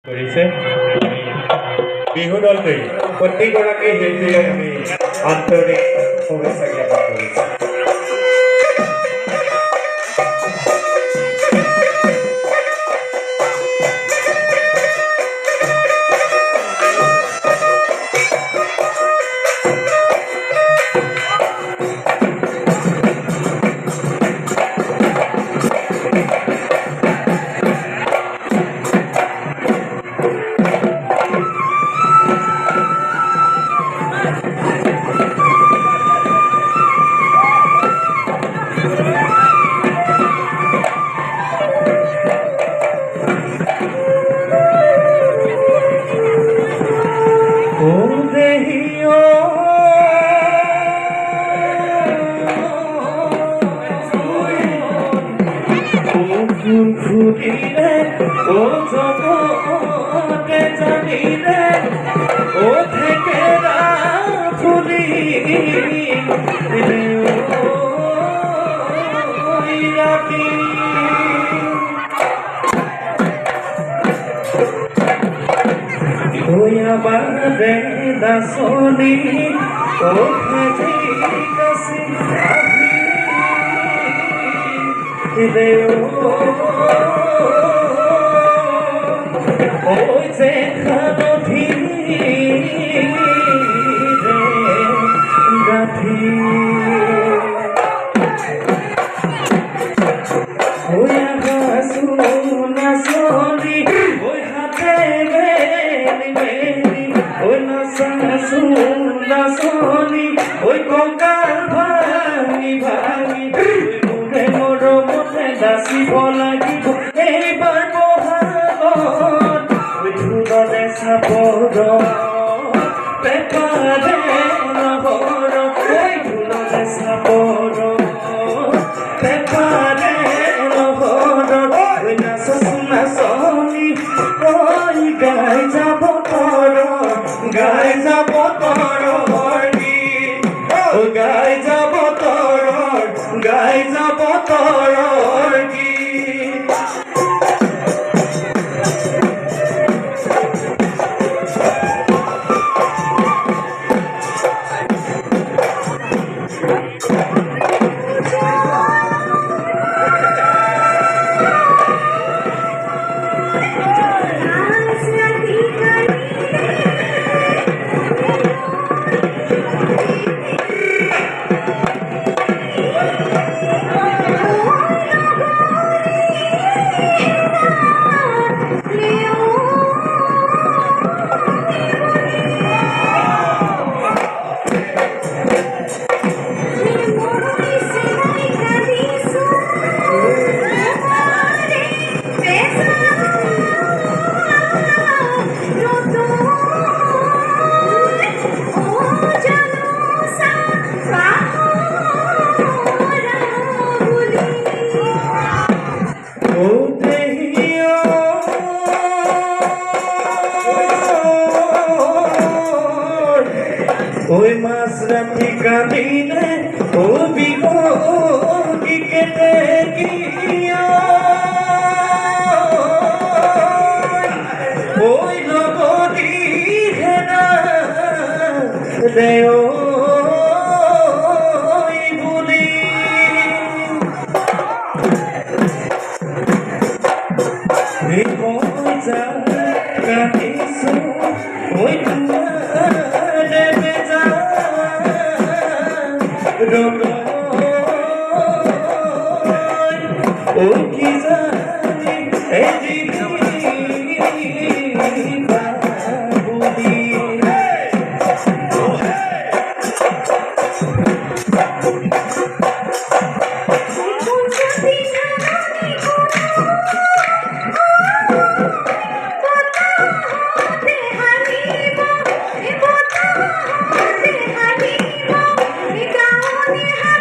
কৰিছে বিহু দলটোৱে প্ৰতিগৰাকী শিল্পীয়ে আমি আন্তৰিক শুভেচ্ছা জ্ঞাপন কৰিছোঁ। ফুটিলে ও জগতে জানিলে ও থেকেরা ফুলিলে ওই রাতি ওই আবার দাসনি ও খাজি কাছে আহিলে ওই যে খানধি গাথি ওই আগাসুনা সলি ওই হাতে বেলি বেলি ওই নাসাসুনা সলি ওই কঙ্কাল ভাঙি ভাঙি ওই মোরে মনে দাসিব লাগিব এইবার বহাগত ওই ধুললে সাপর পেপারে নহর ওই ধুললে সাপর পেপারে নহর ওই নাসাসুনা সলি ওই গাই যাব তোর গাই যাব তোর গাই যাব তোর গাই যাব তোর ওই মাঝরাতি কাঁদিলে ও বিহী কেটে গিয়া ওই লগতি হেনা দেও বুলি যা কাটিছো ওই ও কি জানি এই Hãy subscribe cho kênh Ghiền Mì Gõ để không bỏ lỡ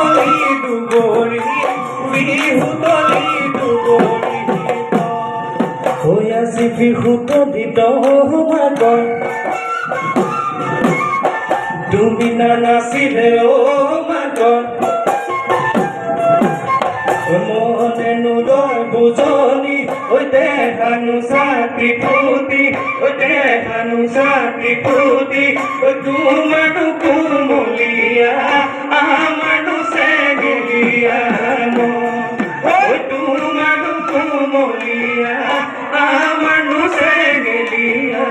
তলি দুবৰি বিহু তলি দুবৰি হৈ আজি বিহুত দিত মাগত তুমি নানাচিলে মাগত মনে নুদয় বুজনি ঐ দেখানো চাকৰি ফুটি ঐ দেখানো চাকৰি ফুটি ঐ তোমাৰো কোমলীয়া আমাৰো চেঙেলীয়া ঐ তোমাৰো কোমলীয়া আমাৰো চেঙেলীয়া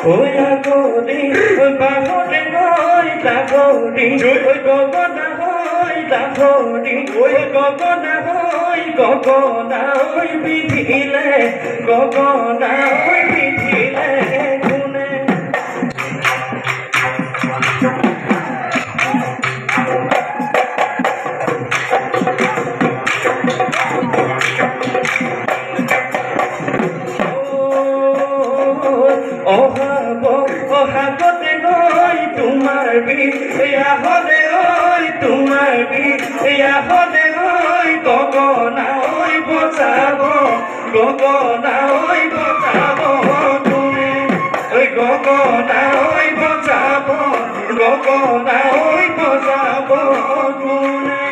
ঐ আগৰি ঐ বাহৰে গৈ লাগৰি ঐ গগনা হৈ লাগৰি ঐ গগনা হৈ গগনা ঐ বিধিলে গগনা ঐ বিধিলে কোনে অহাগতে গৈ তোমাৰ বিয়াহলে ঐ তোমাৰ বিয়াহলে ঐ গগনা ঐ বজাব গগনা ঐ বজাব কোনে ঐ গগনা ঐ বজাব গগনা ঐ বজাব কোনে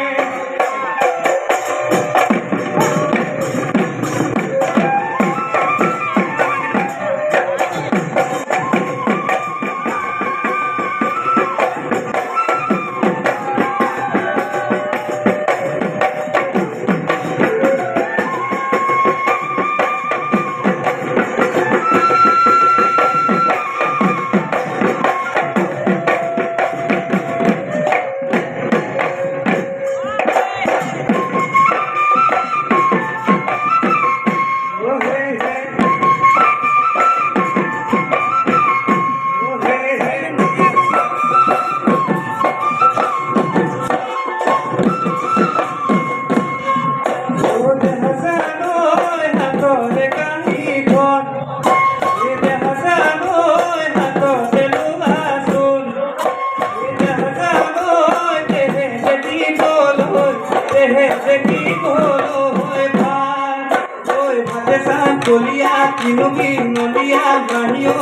কলিয়া কিনুকি নলিয়া মাহি ঐ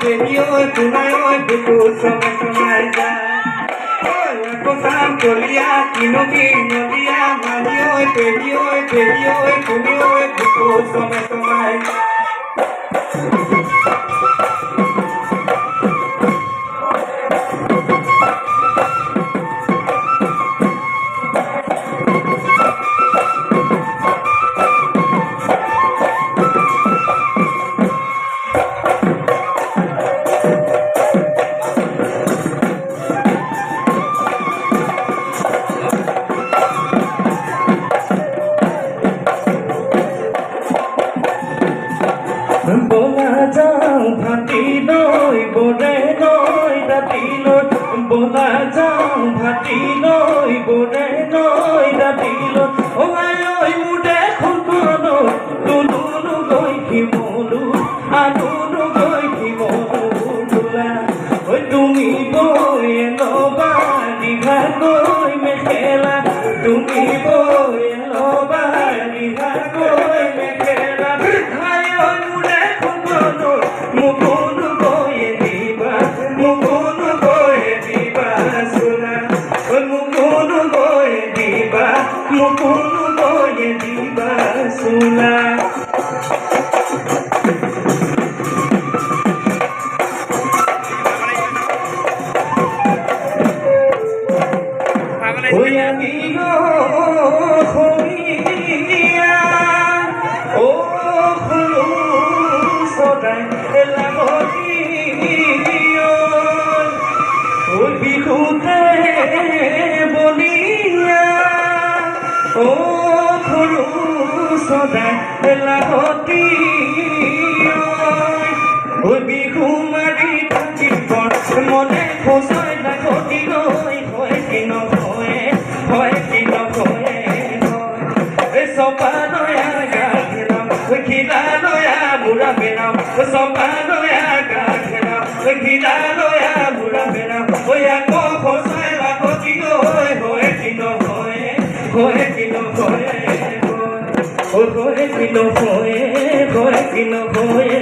পেহী ঐ কোনাই ঐ বুকু চমে চমাই যায় কসাম কলিয়া কিনুকি নলিয়া মাহি ঐ পেহী ঐ কোনি ঐ বুকু চমে চমাই বলা যাও ভাতি লৈ বৰে লৈ ৰাতি লৈ বলা যাও ভাতি লৈ বৰে লৈ ৰাতি লৈ অহাই ঐ মোৰ দেখোন কোনো তুলুনো গৈ শিমলু আলুনো গৈ শিমলু তোলা ঐ তুমি বৈ ল'বা দীঘা গৈ মেখেলা তুমি বৈ ল'বা দীঘা গৈ মেখেলা মুকুনো বয়ে দিবা সোনা মুকুনো বয়ে দিবা সোনা ওই আমি হইয়া ও হলু সদাই লাগি ওই বিহুতে বলিয়া ও হলু সদাই লাগতি ওই বিহু মারি থাকি মনে খোঁচাই লাগতি হয় কি নয় হয় কি নয় Sopa loya gachena, gida loya mura bena, oya ko khosai la kotino hoye kino hoye kino hoye, hoye kino hoye kino hoye.